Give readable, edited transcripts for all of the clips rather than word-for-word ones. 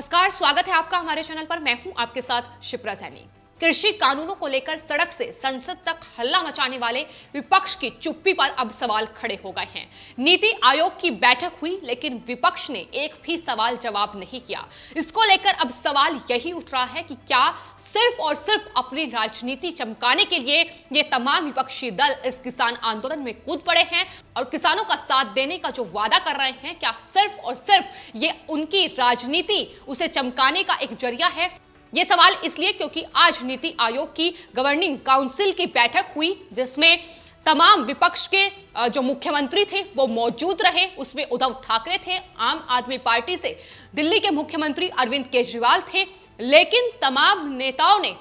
नमस्कार, स्वागत है आपका हमारे चैनल पर। मैं हूं आपके साथ शिप्रा सैनी। कृषि कानूनों को लेकर सड़क से संसद तक हल्ला मचाने वाले विपक्ष की चुप्पी पर अब सवाल खड़े हो गए हैं। नीति आयोग की बैठक हुई, लेकिन विपक्ष ने एक भी सवाल जवाब नहीं किया। इसको लेकर अब सवाल यही उठ रहा है कि क्या सिर्फ और सिर्फ अपनी राजनीति चमकाने के लिए ये तमाम विपक्षी दल इस किसान आंदोलन में कूद पड़े हैं और किसानों का साथ देने का जो वादा कर रहे हैं, क्या सिर्फ और सिर्फ ये उनकी राजनीति उसे चमकाने का एक जरिया है? ये सवाल इसलिए क्योंकि आज नीति आयोग की गवर्निंग काउंसिल की बैठक हुई, जिसमें तमाम विपक्ष के जो मुख्यमंत्री थे वो मौजूद रहे। उसमें उद्धव ठाकरे थे, आम आदमी पार्टी से दिल्ली के मुख्यमंत्री अरविंद केजरीवाल थे, लेकिन तमाम नेताओं ने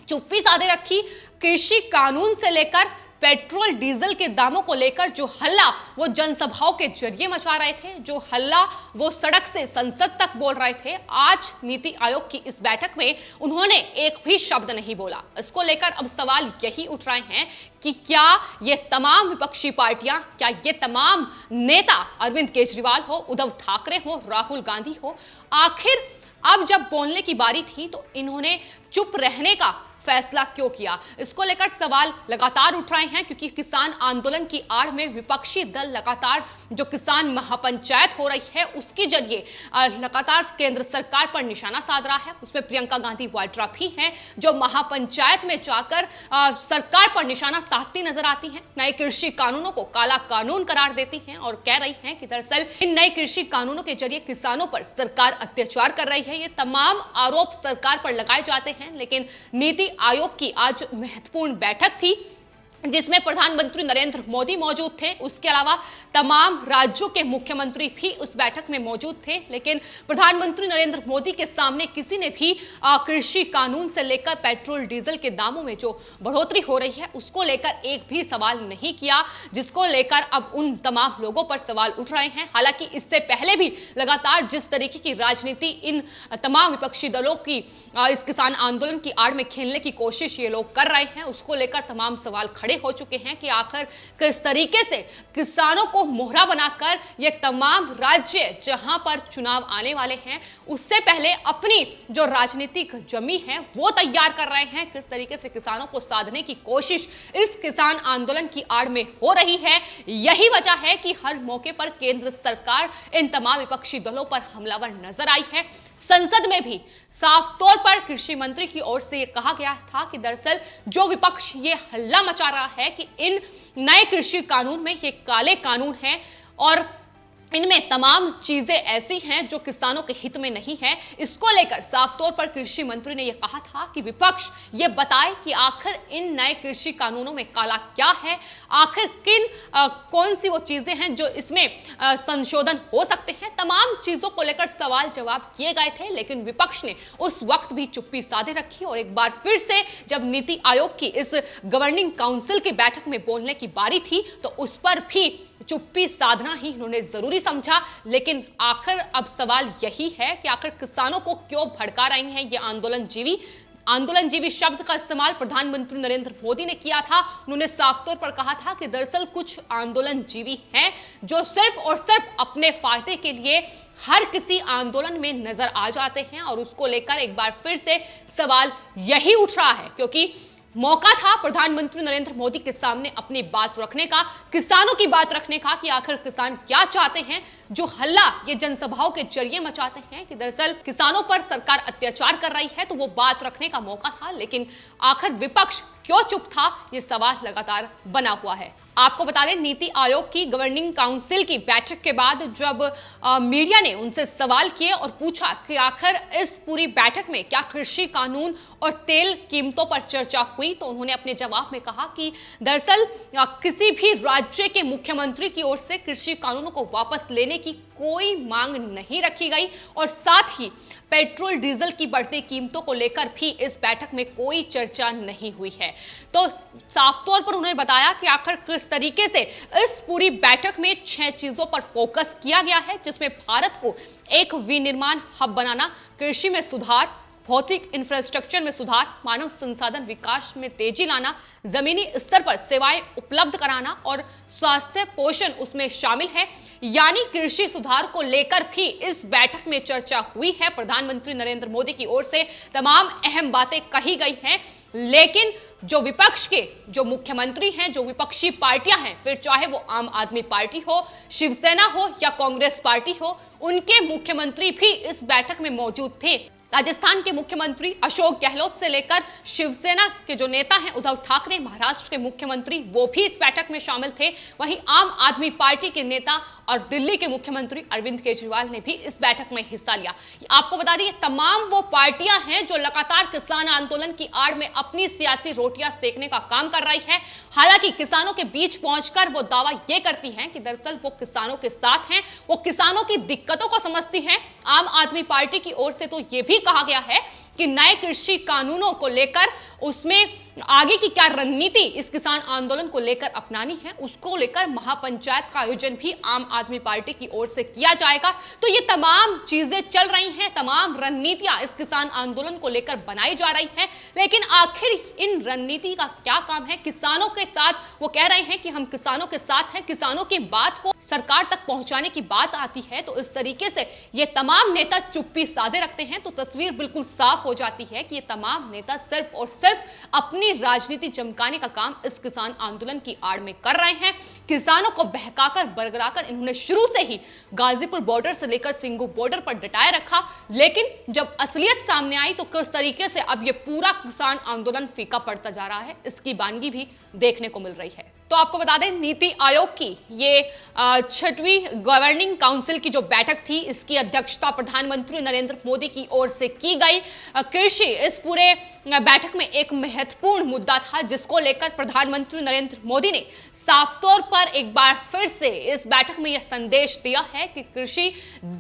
चुप्पी साधे रखी। कृषि कानून से लेकर पेट्रोल डीजल के दामों को लेकर जो हल्ला वो जनसभाओं के जरिए मचा रहे थे, जो हल्ला वो सड़क से संसद तक बोल रहे थे, आज नीति आयोग की इस बैठक में उन्होंने एक भी शब्द नहीं बोला। इसको लेकर अब सवाल यही उठ रहे हैं कि क्या ये तमाम विपक्षी पार्टियां, क्या ये तमाम नेता, अरविंद केजरीवाल हो, उद्धव ठाकरे हो, राहुल गांधी हो, आखिर अब जब बोलने की बारी थी तो इन्होंने चुप रहने का फैसला क्यों किया? इसको लेकर सवाल लगातार उठ रहे हैं, क्योंकि किसान आंदोलन की आड़ में विपक्षी दल लगातार जो किसान महापंचायत हो रही है उसके जरिए लगातार केंद्र सरकार पर निशाना साध रहा है। उसमें प्रियंका गांधी वाड्रा भी हैं, जो महापंचायत में जाकर सरकार पर निशाना साधती नजर आती हैं। नए कृषि कानूनों को काला कानून करार देती हैं और कह रही हैं कि दरअसल इन नए कृषि कानूनों के जरिए किसानों पर सरकार अत्याचार कर रही है। ये तमाम आरोप सरकार पर लगाए जाते हैं, लेकिन नीति आयोग की आज महत्वपूर्ण बैठक थी जिसमें प्रधानमंत्री नरेंद्र मोदी मौजूद थे। उसके अलावा तमाम राज्यों के मुख्यमंत्री भी उस बैठक में मौजूद थे, लेकिन प्रधानमंत्री नरेंद्र मोदी के सामने किसी ने भी कृषि कानून से लेकर पेट्रोल डीजल के दामों में जो बढ़ोतरी हो रही है उसको लेकर एक भी सवाल नहीं किया, जिसको लेकर अब उन तमाम लोगों पर सवाल उठ रहे हैं। हालांकि इससे पहले भी लगातार जिस तरीके की राजनीति इन तमाम विपक्षी दलों की इस किसान आंदोलन की आड़ में खेलने की कोशिश ये लोग कर रहे हैं, उसको लेकर तमाम सवाल खड़े हो चुके हैं कि आखिर किस तरीके से किसानों को मोहरा बनाकर ये तमाम राज्य जहां पर चुनाव आने वाले हैं उससे पहले अपनी जो राजनीतिक जमी है वो तैयार कर रहे हैं। किस तरीके से किसानों को साधने की कोशिश इस किसान आंदोलन की आड़ में हो रही है। यही वजह है कि हर मौके पर केंद्र सरकार इन तमाम विपक्षी दलों पर हमलावर नजर आई है। संसद में भी साफ तौर पर कृषि मंत्री की ओर से यह कहा गया था कि दरअसल जो विपक्ष ये हल्ला मचा रहा है कि इन नए कृषि कानून में ये काले कानून हैं और इनमें तमाम चीजें ऐसी हैं जो किसानों के हित में नहीं है। इसको लेकर साफ तौर पर कृषि मंत्री ने यह कहा था कि विपक्ष ये बताए कि आखिर इन नए कृषि कानूनों में काला क्या है, आखिर कौन सी वो चीजें हैं जो इसमें संशोधन हो सकते हैं। तमाम चीजों को लेकर सवाल जवाब किए गए थे, लेकिन विपक्ष ने उस वक्त भी चुप्पी साधे रखी और एक बार फिर से जब नीति आयोग की इस गवर्निंग काउंसिल की बैठक में बोलने की बारी थी तो उस पर भी चुप्पी साधना ही इन्होंने जरूरी समझा। लेकिन आखिर अब सवाल यही है कि आखिर किसानों को क्यों भड़का रहे हैं ये आंदोलनजीवी शब्द का इस्तेमाल प्रधानमंत्री नरेंद्र मोदी ने किया था। उन्होंने साफ तौर पर कहा था कि दरअसल कुछ आंदोलनजीवी हैं जो सिर्फ और सिर्फ अपने फायदे के लिए हर किसी आंदोलन में नजर आ जाते हैं और उसको लेकर एक बार फिर से सवाल यही उठ रहा है, क्योंकि मौका था प्रधानमंत्री नरेंद्र मोदी के सामने अपनी बात रखने का, किसानों की बात रखने का कि आखिर किसान क्या चाहते हैं। जो हल्ला ये जनसभाओं के जरिए मचाते हैं कि दरअसल किसानों पर सरकार अत्याचार कर रही है, तो वो बात रखने का मौका था, लेकिन आखिर विपक्ष क्यों चुप था, ये सवाल लगातार बना हुआ है। आपको बता दें, नीति आयोग की गवर्निंग काउंसिल की बैठक के बाद जब मीडिया ने उनसे सवाल किए और पूछा कि आखिर इस पूरी बैठक में क्या कृषि कानून और तेल कीमतों पर चर्चा हुई, तो उन्होंने अपने जवाब में कहा कि दरअसल किसी भी राज्य के मुख्यमंत्री की ओर से कृषि कानूनों को वापस लेने की कोई मांग नहीं रखी गई और साथ ही पेट्रोल डीजल की बढ़ती कीमतों को लेकर भी इस बैठक में कोई चर्चा नहीं हुई है। तो साफ तौर पर उन्होंने बताया कि आखिर किस तरीके से इस पूरी बैठक में 6 चीजों पर फोकस किया गया है, जिसमें भारत को एक विनिर्माण हब बनाना, कृषि में सुधार, भौतिक इंफ्रास्ट्रक्चर में सुधार, मानव संसाधन विकास में तेजी लाना, जमीनी स्तर पर सेवाएं उपलब्ध कराना और स्वास्थ्य पोषण उसमें शामिल है। यानी कृषि सुधार को लेकर भी इस बैठक में चर्चा हुई है। प्रधानमंत्री नरेंद्र मोदी की ओर से तमाम अहम बातें कही गई हैं, लेकिन जो विपक्ष के जो मुख्यमंत्री हैं, जो विपक्षी पार्टियां हैं, फिर चाहे वो आम आदमी पार्टी हो, शिवसेना हो या कांग्रेस पार्टी हो, उनके मुख्यमंत्री भी इस बैठक में मौजूद थे। राजस्थान के मुख्यमंत्री अशोक गहलोत से लेकर शिवसेना के जो नेता हैं उद्धव ठाकरे, महाराष्ट्र के मुख्यमंत्री, वो भी इस बैठक में शामिल थे। वहीं आम आदमी पार्टी के नेता और दिल्ली के मुख्यमंत्री अरविंद केजरीवाल ने भी इस बैठक में हिस्सा लिया। आपको बता दें, तमाम वो पार्टियां हैं जो लगातार किसान आंदोलन की आड़ में अपनी सियासी रोटियां सेकने का काम कर रही है। हालांकि किसानों के बीच पहुंचकर वो दावा ये करती हैं कि दरअसल वो किसानों के साथ हैं, वो किसानों की दिक्कतों को समझती हैं। आम आदमी पार्टी की ओर से तो ये भी कहा गया है कि नए कृषि कानूनों को लेकर उसमें आगे की क्या रणनीति इस किसान आंदोलन को लेकर अपनानी है, उसको लेकर महापंचायत का आयोजन भी आम आदमी पार्टी की ओर से किया जाएगा। तो ये तमाम चीजें चल रही हैं, तमाम रणनीतियां इस किसान आंदोलन को लेकर बनाई जा रही हैं, लेकिन आखिर इन रणनीति का क्या काम है? किसानों के साथ वो कह रहे हैं कि हम किसानों के साथ हैं, किसानों की बात को सरकार तक पहुंचाने की बात आती है तो इस तरीके से ये तमाम नेता चुप्पी साधे रखते हैं, तो तस्वीर बिल्कुल साफ हो जाती है कि ये तमाम नेता सिर्फ और सिर्फ अपनी राजनीति चमकाने का काम इस किसान आंदोलन की आड़ में कर रहे हैं। किसानों को बहकाकर बरगलाकर इन्होंने शुरू से ही गाजीपुर बॉर्डर से लेकर सिंगू बॉर्डर पर डटाए रखा, लेकिन जब असलियत सामने आई तो किस तरीके से अब ये पूरा किसान आंदोलन फीका पड़ता जा रहा है, इसकी वानगी भी देखने को मिल रही है। तो आपको बता दें, नीति आयोग की ये 6वीं गवर्निंग काउंसिल की जो बैठक थी, इसकी अध्यक्षता प्रधानमंत्री नरेंद्र मोदी की ओर से की गई। कृषि इस पूरे बैठक में एक महत्वपूर्ण मुद्दा था, जिसको लेकर प्रधानमंत्री नरेंद्र मोदी ने साफ तौर पर एक बार फिर से इस बैठक में यह संदेश दिया है कि कृषि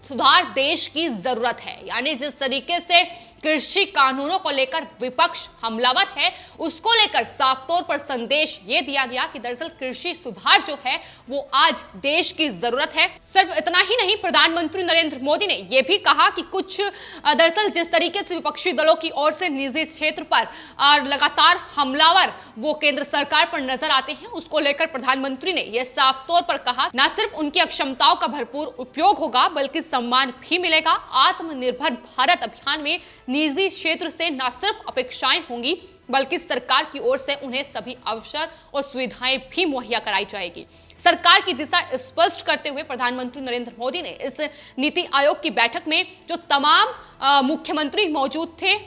सुधार देश की जरूरत है। यानी जिस तरीके से कृषि कानूनों को लेकर विपक्ष हमलावर है, उसको लेकर साफ तौर पर संदेश ये दिया गया कि दरअसल कृषि सुधार जो है वो आज देश की जरूरत है। सिर्फ इतना ही नहीं, प्रधानमंत्री नरेंद्र मोदी ने यह भी कहा कि कुछ दरअसल जिस तरीके से विपक्षी दलों की ओर से निजी क्षेत्र पर और लगातार हमलावर वो केंद्र सरकार पर नजर आते हैं, उसको लेकर प्रधानमंत्री ने यह साफ तौर पर कहा न सिर्फ उनकी अक्षमताओं का भरपूर उपयोग होगा बल्कि सम्मान भी मिलेगा। आत्मनिर्भर भारत अभियान में निजी क्षेत्र से न सिर्फ अपेक्षाएं होंगी बल्कि सरकार की ओर से उन्हें सभी अवसर और सुविधाएं भी मुहैया कराई जाएगी। सरकार की दिशा स्पष्ट करते हुए प्रधानमंत्री नरेंद्र मोदी ने इस नीति आयोग की बैठक में जो तमाम मुख्यमंत्री मौजूद थे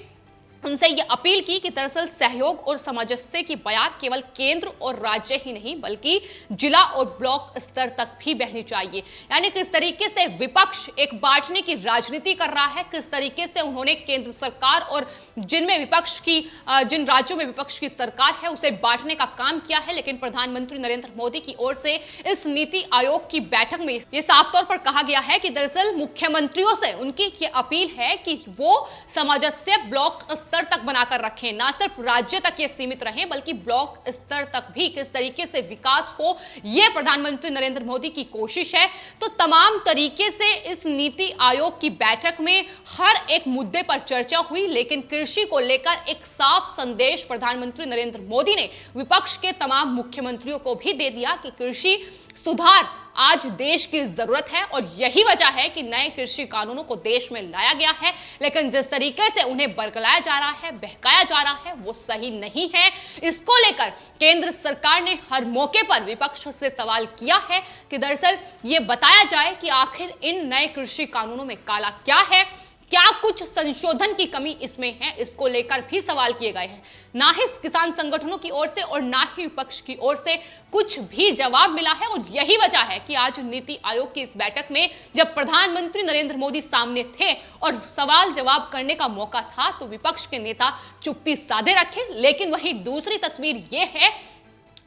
उनसे यह अपील की कि दरअसल सहयोग और सामंजस्य की बयान केवल केंद्र और राज्य ही नहीं बल्कि जिला और ब्लॉक स्तर तक भी बहनी चाहिए। यानी किस तरीके से विपक्ष एक बांटने की राजनीति कर रहा है, किस तरीके से उन्होंने केंद्र सरकार और जिन राज्यों में विपक्ष की सरकार है उसे बांटने का काम किया है। लेकिन प्रधानमंत्री नरेंद्र मोदी की ओर से इस नीति आयोग की बैठक में यह साफ तौर पर कहा गया है कि दरअसल मुख्यमंत्रियों से उनकी ये अपील है कि वो सामंजस्य ब्लॉक स्तर तक बनाकर रखें, ना सिर्फ राज्य तक ये सीमित रहे बल्कि ब्लॉक स्तर तक भी किस तरीके से विकास हो, यह प्रधानमंत्री नरेंद्र मोदी की कोशिश है। तो तमाम तरीके से इस नीति आयोग की बैठक में हर एक मुद्दे पर चर्चा हुई, लेकिन कृषि को लेकर एक साफ संदेश प्रधानमंत्री नरेंद्र मोदी ने विपक्ष के तमाम मुख्यमंत्रियों को भी दे दिया कि कृषि सुधार आज देश की जरूरत है और यही वजह है कि नए कृषि कानूनों को देश में लाया गया है। लेकिन जिस तरीके से उन्हें बरगलाया जा रहा है, बहकाया जा रहा है, वो सही नहीं है। इसको लेकर केंद्र सरकार ने हर मौके पर विपक्ष से सवाल किया है कि दरअसल ये बताया जाए कि आखिर इन नए कृषि कानूनों में काला क्या है, क्या कुछ संशोधन की कमी इसमें है, इसको लेकर भी सवाल किए गए हैं। ना ही किसान संगठनों की ओर से और ना ही विपक्ष की ओर से कुछ भी जवाब मिला है और यही वजह है कि आज नीति आयोग की इस बैठक में जब प्रधानमंत्री नरेंद्र मोदी सामने थे और सवाल जवाब करने का मौका था तो विपक्ष के नेता चुप्पी साधे रखे। लेकिन वहीं दूसरी तस्वीर यह है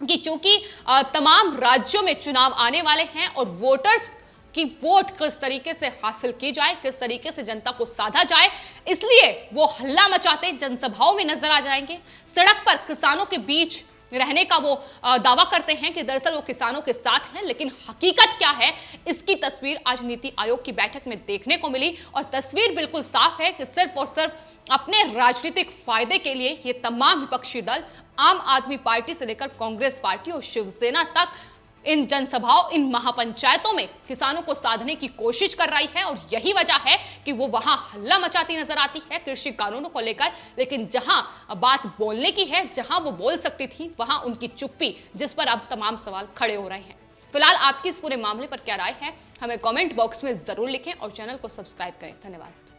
कि चूंकि तमाम राज्यों में चुनाव आने वाले हैं और वोटर्स कि वोट किस तरीके से हासिल की जाए, किस तरीके से जनता को साधा जाए, इसलिए वो हल्ला मचाते जनसभाओं में नजर आ जाएंगे, सड़क पर किसानों के बीच रहने का वो दावा करते हैं कि दरअसल वो किसानों के साथ हैं। लेकिन हकीकत क्या है, इसकी तस्वीर आज नीति आयोग की बैठक में देखने को मिली और तस्वीर बिल्कुल साफ है कि सिर्फ और सिर्फ अपने राजनीतिक फायदे के लिए ये तमाम विपक्षी दल आम आदमी पार्टी से लेकर कांग्रेस पार्टी और शिवसेना तक इन जनसभाओं, इन महापंचायतों में किसानों को साधने की कोशिश कर रही है और यही वजह है कि वो वहां हल्ला मचाती नजर आती है कृषि कानूनों को लेकर। लेकिन जहां बात बोलने की है, जहां वो बोल सकती थी, वहां उनकी चुप्पी, जिस पर अब तमाम सवाल खड़े हो रहे हैं। फिलहाल आपकी इस पूरे मामले पर क्या राय है, हमें कमेंट बॉक्स में जरूर लिखें और चैनल को सब्सक्राइब करें। धन्यवाद।